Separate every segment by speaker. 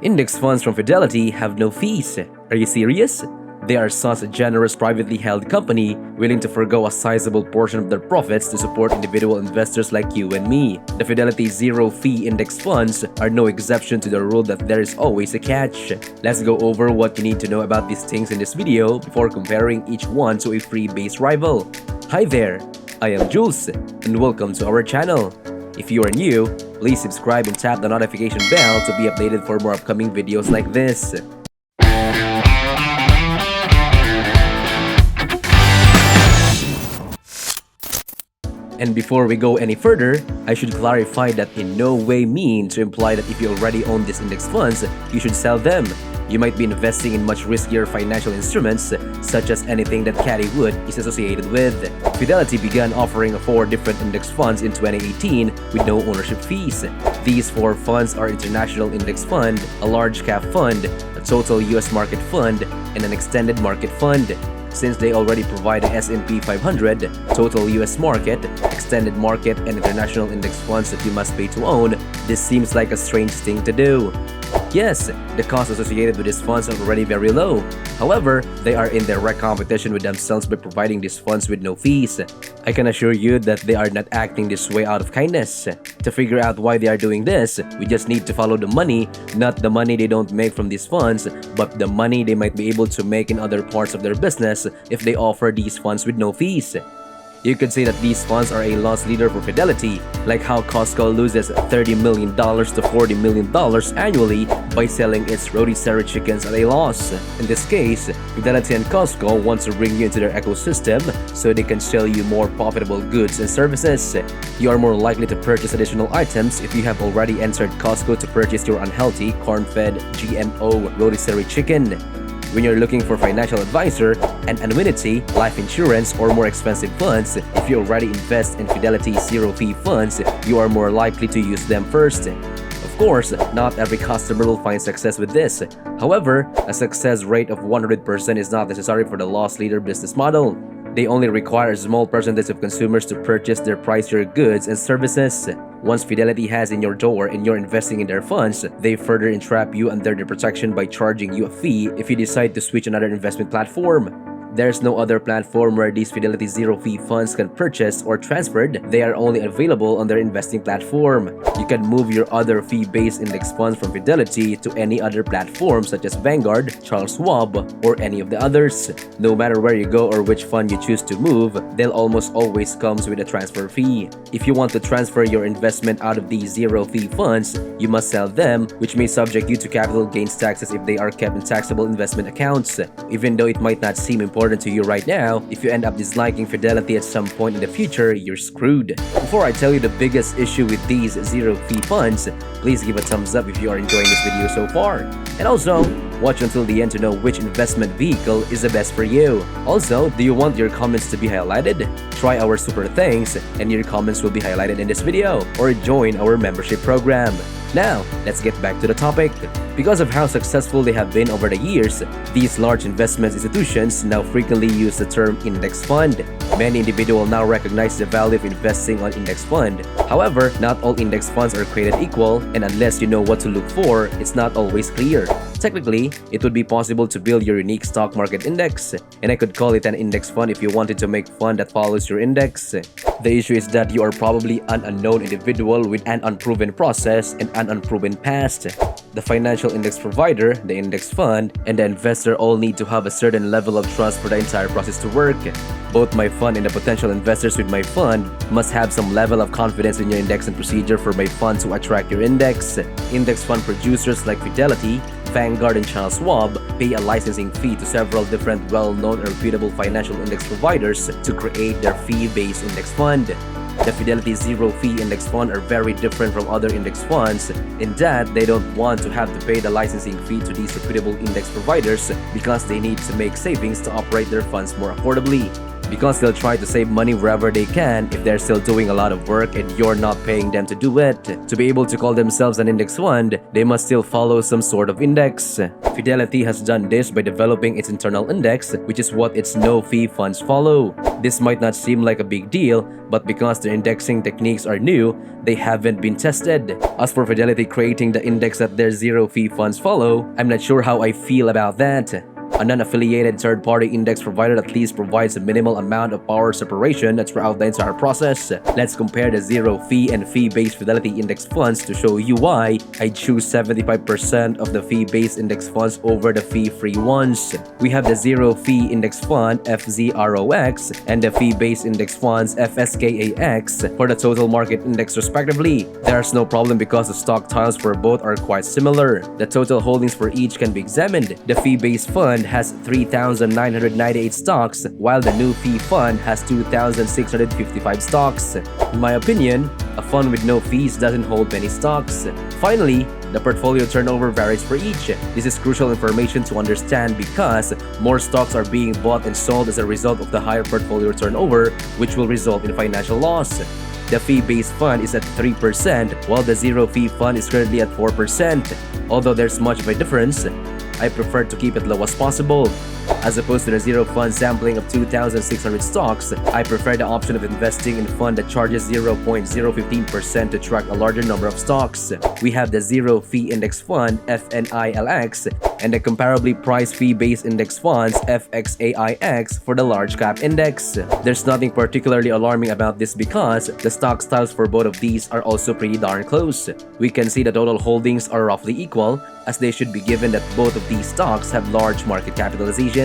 Speaker 1: Index funds from Fidelity have no fees. Are you serious? They are such a generous privately held company willing to forgo a sizable portion of their profits to support individual investors like you and me. The Fidelity zero-fee index funds are no exception to the rule that there is always a catch. Let's go over what you need to know about these things in this video before comparing each one to a free base rival. Hi there, I am Jules and welcome to our channel. If you are new, please subscribe and tap the notification bell to be updated for more upcoming videos like this. And before we go any further, I should clarify that in no way mean to imply that if you already own these index funds, you should sell them. You might be investing in much riskier financial instruments, such as anything that Cathie Wood is associated with. Fidelity began offering 4 different index funds in 2018 with no ownership fees. These 4 funds are International Index Fund, a Large Cap Fund, a Total US Market Fund, and an Extended Market Fund. Since they already provide the S&P 500, Total US Market, Extended Market, and International Index funds that you must pay to own, this seems like a strange thing to do. Yes, the costs associated with these funds are already very low. However, they are in direct competition with themselves by providing these funds with no fees. I can assure you that they are not acting this way out of kindness. To figure out why they are doing this, we just need to follow the money, not the money they don't make from these funds, but the money they might be able to make in other parts of their business if they offer these funds with no fees. You could say that these funds are a loss leader for Fidelity, like how Costco loses $30 million to $40 million annually by selling its rotisserie chickens at a loss. In this case, Fidelity and Costco want to bring you into their ecosystem so they can sell you more profitable goods and services. You are more likely to purchase additional items if you have already entered Costco to purchase your unhealthy, corn-fed, GMO rotisserie chicken. When you're looking for financial advisor, an annuity, life insurance, or more expensive funds, if you already invest in Fidelity zero-fee funds, you are more likely to use them first. Of course, not every customer will find success with this. However, a success rate of 100% is not necessary for the loss leader business model. They only require a small percentage of consumers to purchase their pricier goods and services. Once Fidelity has in your door and you're investing in their funds, they further entrap you under their protection by charging you a fee if you decide to switch another investment platform. There's no other platform where these Fidelity zero-fee funds can purchase or transferred. They are only available on their investing platform. You can move your other fee-based index funds from Fidelity to any other platform such as Vanguard, Charles Schwab, or any of the others. No matter where you go or which fund you choose to move, they'll almost always comes with a transfer fee. If you want to transfer your investment out of these zero-fee funds, you must sell them, which may subject you to capital gains taxes if they are kept in taxable investment accounts. Even though it might not seem important to you right now, if you end up disliking Fidelity at some point in the future, you're screwed. Before I tell you the biggest issue with these zero-fee funds, please give a thumbs up if you are enjoying this video so far. And also, watch until the end to know which investment vehicle is the best for you. Also, do you want your comments to be highlighted? Try our super thanks and your comments will be highlighted in this video, or join our membership program. Now, let's get back to the topic. Because of how successful they have been over the years, these large investment institutions now frequently use the term index fund. Many individuals now recognize the value of investing on index fund. However, not all index funds are created equal, and unless you know what to look for, it's not always clear. Technically, it would be possible to build your unique stock market index, and I could call it an index fund if you wanted to make fund that follows your index. The issue is that you are probably an unknown individual with an unproven process and an unproven past. The financial index provider, the index fund, and the investor all need to have a certain level of trust for the entire process to work. Both my fund and the potential investors with my fund must have some level of confidence in your index and procedure for my fund to attract your index. Index fund producers like Fidelity, Vanguard, and Charles Schwab pay a licensing fee to several different well-known and reputable financial index providers to create their fee-based index fund. The Fidelity zero-fee index fund are very different from other index funds in that they don't want to have to pay the licensing fee to these reputable index providers because they need to make savings to operate their funds more affordably. because they'll try to save money wherever they can if they're still doing a lot of work and you're not paying them to do it. To be able to call themselves an index fund, they must still follow some sort of index. Fidelity has done this by developing its internal index, which is what its no-fee funds follow. This might not seem like a big deal, but because the indexing techniques are new, they haven't been tested. As for Fidelity creating the index that their zero-fee funds follow, I'm not sure how I feel about that. A non-affiliated third-party index provider at least provides a minimal amount of power separation throughout the entire process. Let's compare the zero-fee and fee-based Fidelity index funds to show you why I'd choose 75% of the fee-based index funds over the fee-free ones. We have the zero-fee index fund FZROX and the fee-based index funds FSKAX for the total market index respectively. There's no problem because the stock tiles for both are quite similar. The total holdings for each can be examined. The fee-based fund has 3,998 stocks, while the new fee fund has 2,655 stocks. In my opinion, a fund with no fees doesn't hold many stocks. Finally, the portfolio turnover varies for each. This is crucial information to understand because more stocks are being bought and sold as a result of the higher portfolio turnover, which will result in financial loss. The fee-based fund is at 3%, while the zero-fee fund is currently at 4%. Although there's much of a difference, I prefer to keep it low as possible. As opposed to the zero fund sampling of 2,600 stocks, I prefer the option of investing in a fund that charges 0.015% to track a larger number of stocks. We have the zero fee index fund FNILX and the comparably priced fee-based index funds FXAIX for the large cap index. There's nothing particularly alarming about this because the stock styles for both of these are also pretty darn close. We can see the total holdings are roughly equal, as they should be given that both of these stocks have large market capitalizations.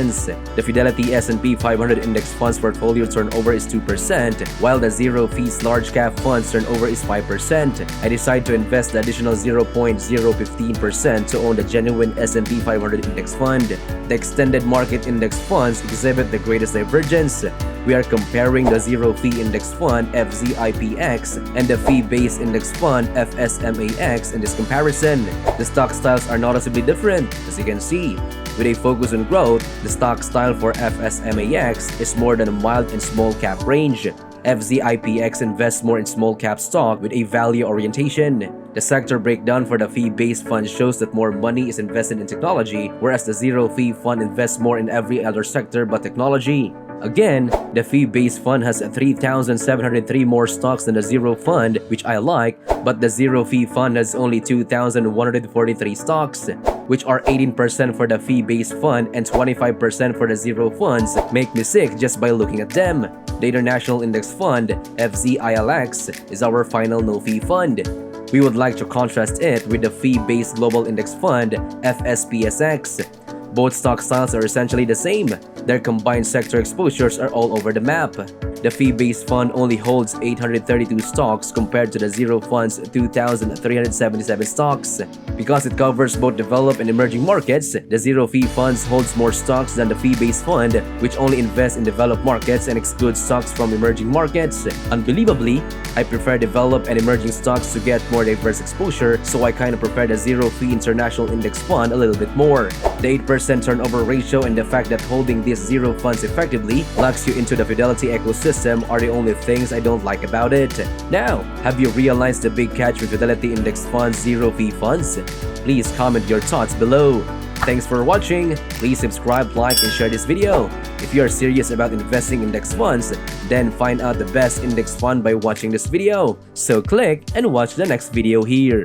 Speaker 1: The Fidelity S&P 500 index funds portfolio turnover is 2%, while the zero fees large cap funds turnover is 5%. I decide to invest the additional 0.015% to own the genuine S&P 500 index fund. The extended market index funds exhibit the greatest divergence. We are comparing the zero-fee index fund FZIPX and the fee-based index fund FSMAX in this comparison. The stock styles are noticeably different, as you can see. With a focus on growth, the stock style for FSMAX is more than a mild and small cap range. FZIPX invests more in small cap stock with a value orientation. The sector breakdown for the fee-based fund shows that more money is invested in technology, whereas the zero-fee fund invests more in every other sector but technology. Again, the fee-based fund has 3,703 more stocks than the zero fund, which I like, but the zero-fee fund has only 2,143 stocks, which are 18% for the fee-based fund and 25% for the zero funds. Make me sick just by looking at them. The International Index Fund, FZILX, is our final no-fee fund. We would like to contrast it with the fee-based Global Index Fund, FSPSX. Both stock styles are essentially the same. Their combined sector exposures are all over the map. The fee-based fund only holds 832 stocks compared to the zero fund's 2,377 stocks. Because it covers both developed and emerging markets, the zero-fee funds holds more stocks than the fee-based fund, which only invests in developed markets and excludes stocks from emerging markets. Unbelievably, I prefer developed and emerging stocks to get more diverse exposure, so I kinda prefer the zero-fee international index fund a little bit more. The 8% turnover ratio and the fact that holding these zero funds effectively locks you into the Fidelity ecosystem are the only things I don't like about it. Now, have you realized the big catch with Fidelity Index Funds zero-fee funds? Please comment your thoughts below. Thanks for watching. Please subscribe, like, and share this video. If you are serious about investing in index funds, then find out the best index fund by watching this video. So click and watch the next video here.